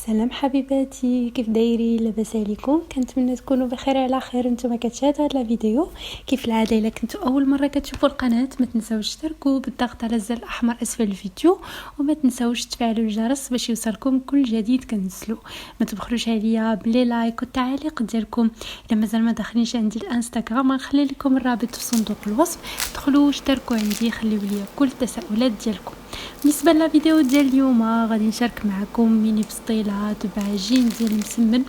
سلام حبيباتي، كيف دايرين؟ لاباس عليكم؟ كنتمنى تكونوا بخير على خير. نتوما كتشاهدوا هذا الفيديو. كيف العاده الا كنتوا اول مره كتشوفوا القناه ما تنساوش تشتركوا بالضغط على الزر الاحمر اسفل الفيديو، وما تنساوش تفعلوا الجرس باش يوصلكم كل جديد كننزلو. ما تبخلوش عليا بلي لايك والتعليق ديالكم. الا مازال ما داخلينش عندي الانستغرام غنخلي لكم الرابط في صندوق الوصف، دخلوا واشتركوا عندي، خليوا لي كل التساؤلات ديالكم. بالنسبه للفيديو ديال اليوم غادي نشارك معكم ميني بسطيلات بعجين ديال المسمن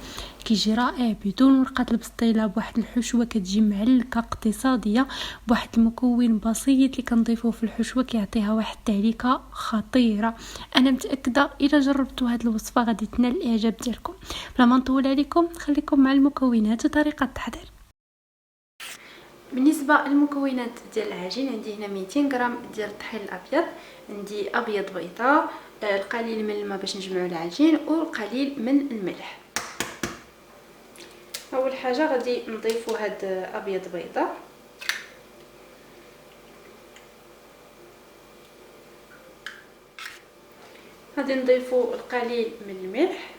كيجي رائع بدون ورقات البسطيله، بواحد الحشوه كتجي معلكه اقتصاديه، بواحد المكون بسيط اللي كنضيفوه في الحشوه كيعطيها واحد التعليكه خطيره. انا متاكده الا جربتوا هذه الوصفه غادي تنال الاعجاب ديالكم. بلا ما نطول عليكم خليكم مع المكونات وطريقه التحضير. بالنسبه للمكونات ديال العجين عندي هنا 200 غرام ديال الطحين الابيض، عندي ابيض بيضاء، القليل من الماء باش نجمعوا العجين، والقليل من الملح. اول حاجه غادي نضيفوا هاد ابيض بيضاء، غادي نضيفوا القليل من الملح،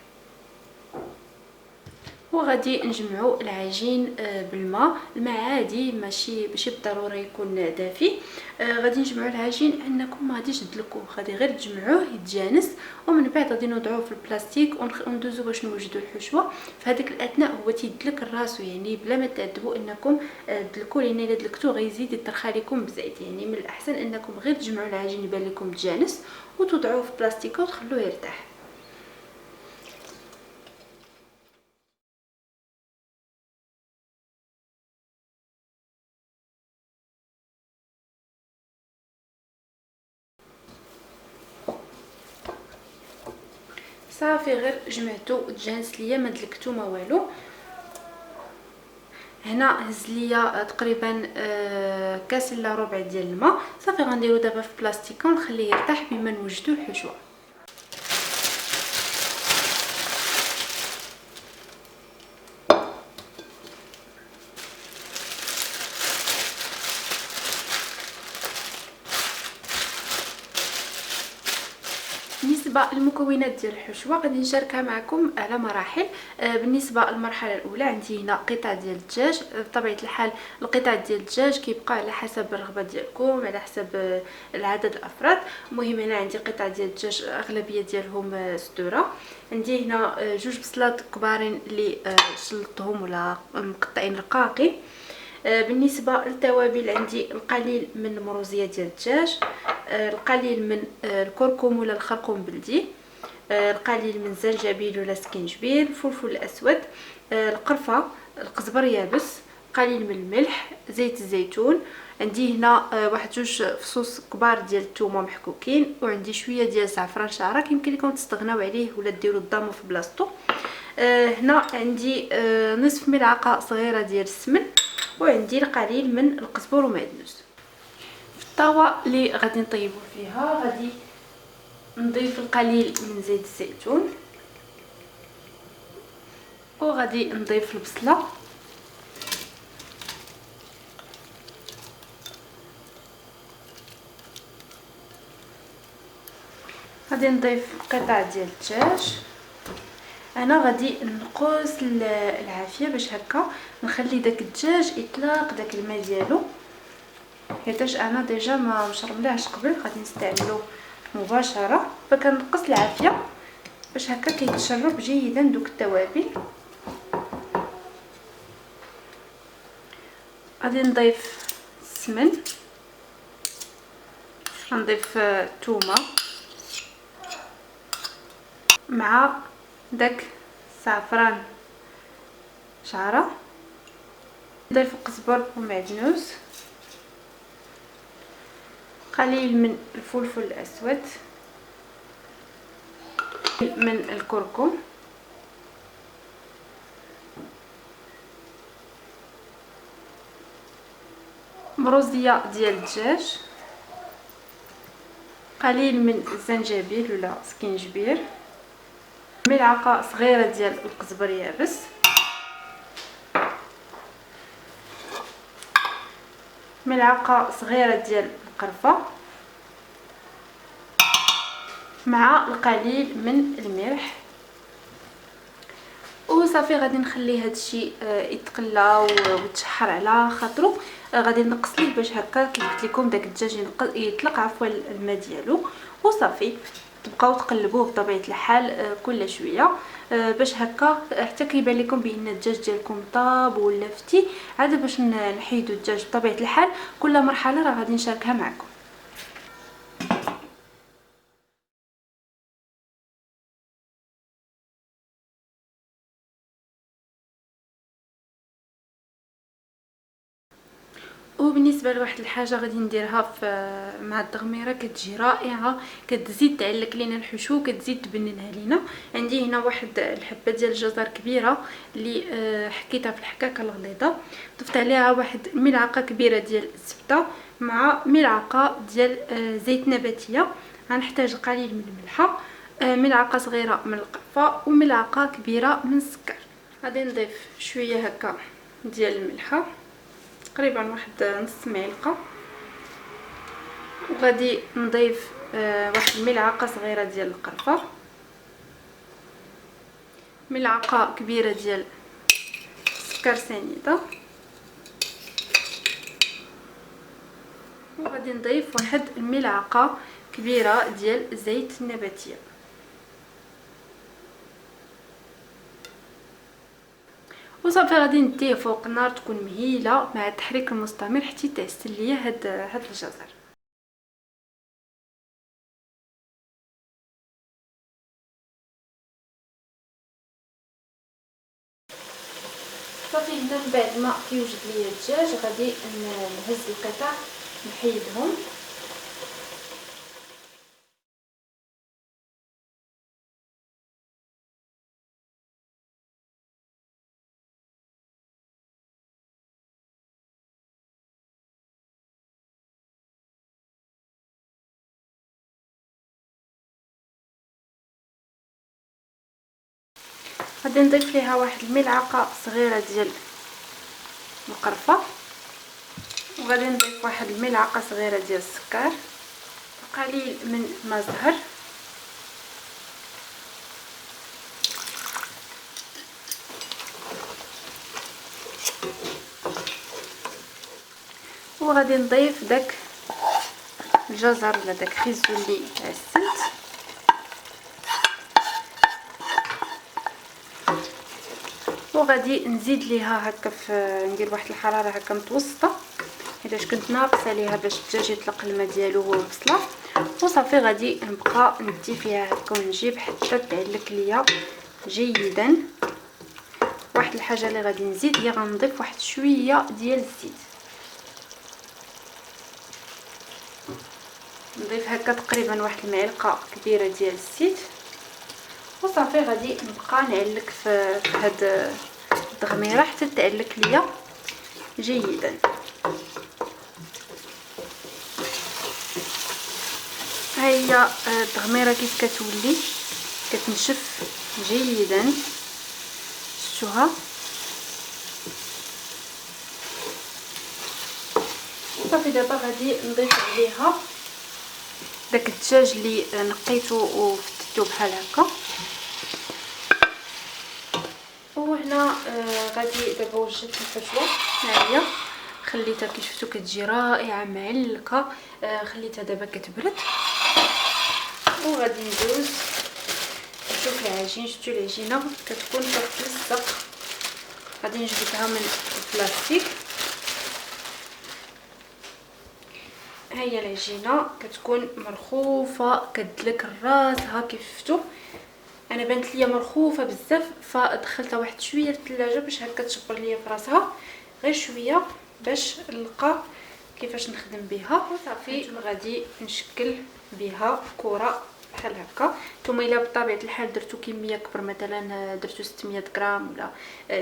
وغادي نجمعوا العجين بالماء. الماء عادي ماشي بالضروره يكون دافي. غادي نجمعوا العجين انكم ما غاديش تدلكوه، غادي غير تجمعوه يتجانس، ومن بعد غادي نوضعوه في البلاستيك وندوزو باش نوجدوا الحشوه. في هذيك الاثناء هو تيدلك الراس، يعني بلا ما تعذبوا انكم تدلكوه، لان الا دلكتوه غيزيد يطرخ عليكم بزيت. يعني من الاحسن انكم غير تجمعوا العجين يبان لكم تجانس وتوضعوه في بلاستيك وتخلوه يرتاح. صافي غير جمعتو تجانس ليا، ما دلكتو ما والو. هنا هز ليا تقريبا كاس الا ربع ديال الماء. صافي غنديرو دابا في بلاستيكه ونخليه يرتاح بما نوجدو الحشوه. بالنسبه للمكونات ديال الحشوه غادي نشاركها معكم على مراحل. بالنسبه للمرحله الاولى عندي هنا قطع ديال الدجاج. بطبيعه الحال القطع ديال الدجاج كيبقى على حسب الرغبه ديالكم، على حسب العدد الافراد. المهم هنا عندي قطع ديال الدجاج اغلبيه ديالهم صدوره. عندي هنا جوج بصلات كبارين اللي شلطهم ولا مقطعين رقاقي. بالنسبه للتوابل عندي القليل من المروزيه ديال الدجاج، القليل من الكركم ولا الخرقوم بلدي، القليل من الزنجبيل ولا سكينجبير، الفلفل الاسود، القرفه، القزبر يابس، قليل من الملح، زيت الزيتون. عندي هنا واحد جوج فصوص كبار ديال الثومه محكوكين، وعندي شويه ديال زعفران شعره يمكن لكم تستغناو عليه ولا ديروا الضامو في بلاصتو. هنا عندي نصف ملعقه صغيره ديال السمن، وعندي القليل من القزبر ومعدنوس. في الطاوه اللي غادي نطيبوا فيها غادي نضيف القليل من زيت الزيتون، وغادي نضيف البصله، غادي نضيف قطع ديال الدجاج. انا غادي نقص العافيه باش هكا نخلي داك الدجاج يطلق داك الماء ديالو، حيتاش انا ديجا ما مشرملهش قبل، غادي نستعملوه مباشره. فكنقص العافيه باش هكا كيتشرب جيدا دوك التوابل. غادي نضيف السمن، غنضيف الثومه مع داك الزعفران شعره، نضيف القزبر ومعدنوس، قليل من الفلفل الاسود، من الكركم، مروزيه ديال الدجاج، قليل من الزنجبيل ولا سكينجبير، ملعقه صغيره ديال القزبر يابس، ملعقه صغيره ديال القرفه، مع القليل من الملح، وصافي غادي نخلي هادشي يتقلى ويتشحر على خاطرو. غادي نقص ليه باش هكا كي قلت لكم داك الدجاج يطلق عفوا الماء ديالو. وصافي تبقاو تقلبوه بطبيعه الحال كل شويه باش هكا حتى كيبان لكم بان الدجاج ديالكم طاب ولا فتي. عاد باش نحيدو الدجاج بطبيعه الحال كل مرحله راه غادي نشاركها معكم. وبالنسبه لواحد الحاجه غادي نديرها مع التغميره كتجي رائعه، كتزيد تعلك لينا الحشو، كتزيد تبننها لينا. عندي هنا واحد الحبه ديال الجزر كبيره اللي حكيتها في الحكاكه الغليظه، ضفت عليها واحد ملعقه كبيره ديال الزبده مع ملعقه ديال زيت نباتيه. غنحتاج قليل من الملحه، ملعقه صغيره من القرفه، وملعقه كبيره من السكر. غادي نضيف شويه هكا ديال الملحه، تقريبا واحد نص معلقه، وغادي نضيف واحد ملعقه صغيره ديال القرفه، ملعقه كبيره ديال السكر سنيده، وغادي نضيف واحد الملعقه كبيره ديال الزيت النباتيه. وصافي غادي نديه فوق النار تكون مهيله مع التحريك المستمر حتى تحسن ليا هاد الجزر. صافي هنا من بعد ما كيوجد ليا الدجاج غادي نهز القطع نحيدهم. غادي نضيف ليها واحد الملعقه صغيره ديال القرفه، وغادي نضيف واحد الملعقه صغيره ديال السكر، قليل من ماء زهر، وغادي نضيف داك الجزر ولا داك خيزو اللي عسلت، وغادي نزيد ليها هكا ندير واحد الحراره هكا متوسطه حيت كنت ناقصه ليها باش الدجاج يطلق الماء ديالو هو البصله. وصافي غادي نبقى ندي فيها هكا ونجيب حتى تعلك ليا جيدا. واحد الحاجه اللي غادي نزيد هي غنضيف واحد شويه ديال الزيت، نضيف هكا تقريبا واحد المعلقه كبيره ديال الزيت. وصافي غادي نبقى نعلك في هاد التغميره حتى تعلك ليا جيدا. ها هي التغميره كيف كتولي كتنشف جيدا، شفتوها؟ صافي دابا غادي نضيف عليها داك الدجاج اللي نقيته وفتتو بحال هكا. وهنا غادي دابا وجدت الحشوه، ها هي خليتها كي شفتو كتجي رائعه معلقه. خليتها دابا كتبرد، وغادي ندوز نشوف العجين. شفتوا العجينه كتكون كتلصق، غادي نجبدها من البلاستيك. ها هي العجينه كتكون مرخوفه كدلك راسها كيف شفتوا. انا بانت ليا مرخوفه بزاف فدخلتها واحد شويه للثلاجه باش هكا تشبر ليا في راسها غير شويه باش نلقى كيفاش نخدم بها. وصافي غادي نشكل بها كره بحال هكا. نتوما الا بطبيعه الحال درتو كميه كبر، مثلا درتو 600 غرام ولا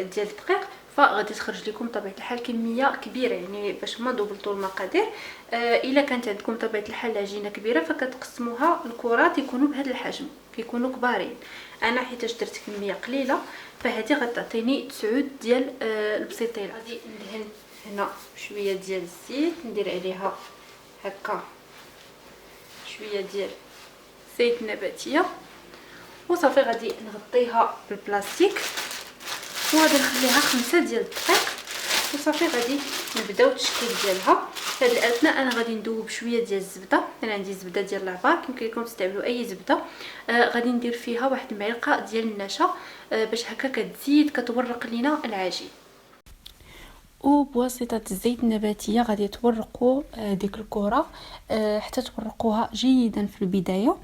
ديال الدقيق، فغادي تخرج لكم بطبيعه الحال كميه كبيره، يعني باش ما دوبلتوا المقادير. الا كانت عندكم بطبيعه الحال العجينه كبيره فكتقسموها الكرات يكونوا بهذا الحجم، كيكونوا كبارين. انا حيتاش درت كميه قليله فهذه غتعطيني 9 ديال البسيطيله. غادي ندهن هنا شويه ديال الزيت، ندير عليها هكا شويه ديال زيت نباتيه، وصافي غادي نغطيها بالبلاستيك وغادي نخليها 5 ديال الدقائق وصافي. غادي نبداو التشكيل ديالها. في هذه الاثناء انا غادي ندوب شويه ديال الزبده. انا عندي زبده ديال العبار، يمكن لكم تستعملوا اي زبده. غادي ندير فيها واحد المعلقه ديال النشا باش هكا كتزيد كتورق لينا العجين. وبواسطه الزيت النباتيه غادي تورقوا ديك الكره حتى تورقوها جيدا في البدايه.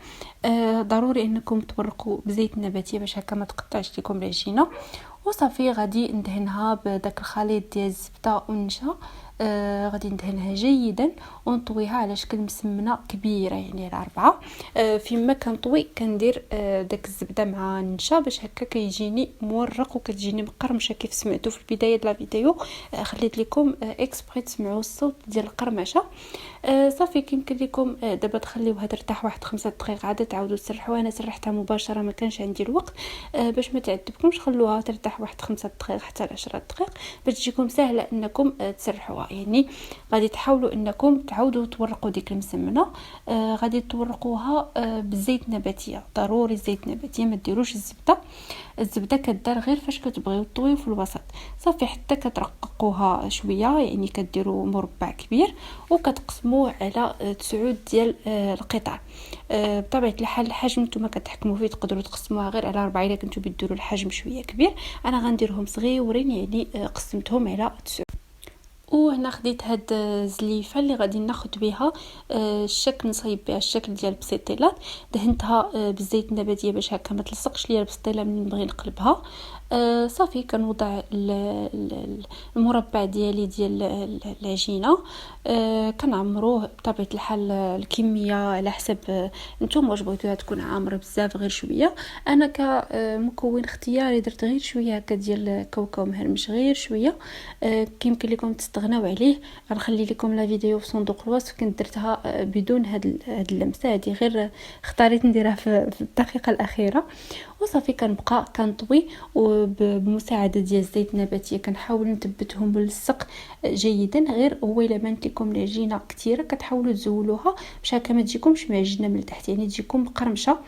ضروري انكم تورقوا بزيت نباتي باش هكا ما تقطعش لكم العجينه. وصافي غادي ندهنها بداك الخليط ديال الزبده والنشا. غادي ندهنها جيدا ونطويها على شكل مسمنه كبيره، يعني على 4. فيما كنطوي كندير داك الزبده مع النشا باش هكا كيجيني مورق وكتجيني مقرمشه كيف سمعتوا في البدايه ديال الفيديو. خليت لكم اكسبري تسمعوا الصوت ديال القرمشه. صافي كيمكن لكم دابا تخليوها ترتاح واحد 5 دقائق عاد تعاودوا تسرحوها. انا سرحتها مباشره ما كانش عندي الوقت باش ما تعذبكمش. خلوها ترتاح واحد 5 دقائق حتى 10 دقائق باش تجيكم سهله انكم تسرحوها. يعني غادي تحاولوا انكم تعاودوا تورقوا ديك المسمنه. غادي تورقوها بالزيت النباتيه، ضروري الزيت النباتيه، ما ديروش الزبده كدار غير فاش كتبغيو طويو في الوسط. صافي حتى كترققوها شويه، يعني كديروا مربع كبير وكتقسموه على 9 ديال القطع. بطبيعه الحال الحجم نتوما كتحكموا فيه، تقدروا تقسموها غير على 4 الا كنتو بتديروا الحجم شويه كبير. انا غنديرهم صغيورين، يعني قسمتهم على 9. وهنا خديت هاد الزليفه اللي غادي ناخذ بها الشكل، نصايب بها الشكل ديال البسيطيلات. دهنتها بالزيت النباتيه باش هكا ما تلصقش ليا البسطيله ملي نبغي نقلبها. صافي كنوضع المربع ديالي ديال العجينه. كنعمروه بطبيعه الحال الكميه على حسب نتوما واش بغيتوها تكون عامره بزاف غير شويه. انا كمكون اختياري درت غير شويه هكا ديال كاوكاو مهرمش غير شويه. كيمكن لكم تستغناو عليه. غنخلي لكم لا فيديو في صندوق الوصف. كنت درتها بدون هاد اللمسه هذه، غير اختاريت نديرها في الدقيقه الاخيره. وصافي كنبقى كنطوي وبمساعده ديال الزيت النباتيه كنحاول نثبتهم باللصق جيدا. غير هو الا بانت لكم العجينه كثيره كتحاولوا تزولوها باش هكا ما تجيكمش معجنه من التحت، يعني تجيكم مقرمشه.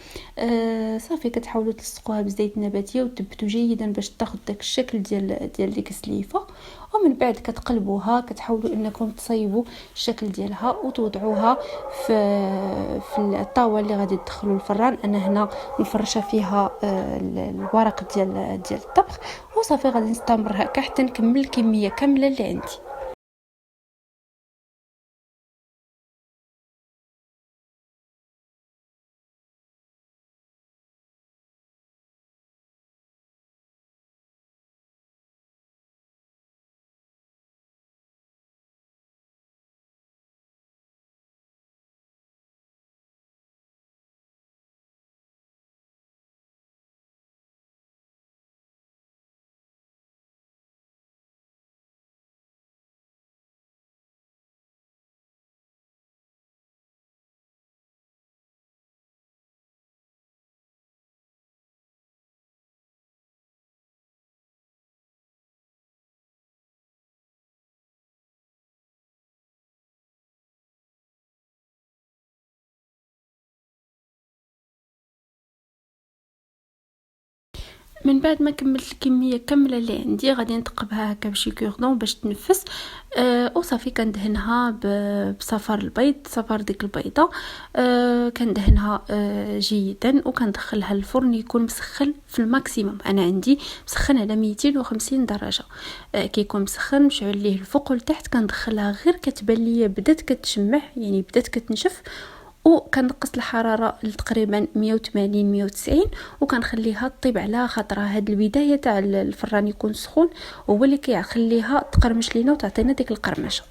صافي كتحاولوا تلصقوها بالزيت النباتيه وتثبتوا جيدا باش تاخذ داك الشكل ديال ديك السليفه. ومن بعد كتقلبوها، كتحاولوا انكم تصايبوا الشكل ديالها وتوضعوها في الطاوه اللي غادي تدخلوا الفران. انا هنا مفرشه فيها الورق ديال الطبخ. وصافي غادي نستمر هكا حتى نكمل الكميه كامله اللي عندي. من بعد ما كملت الكميه كامله اللي عندي غادي نثقبها هكا بشي كوردون باش تنفس. وصافي كندهنها بصفار البيض، صفار ديك البيضه. كندهنها جيدا وكندخلها للفرن يكون مسخن في الماكسيموم. انا عندي مسخن على 250 درجه. كيكون مسخن مشعل ليه الفوق والتحت كندخلها غير كتبان ليا بدات كتشمع، يعني بدات كتنشف. وكنقص الحراره لتقريبا 180 190 وكنخليها طيب على خاطرها. هاد البدايه تاع الفران يكون سخون هو اللي كيخليها تقرمش لينا وتعطينا ديك القرمشه.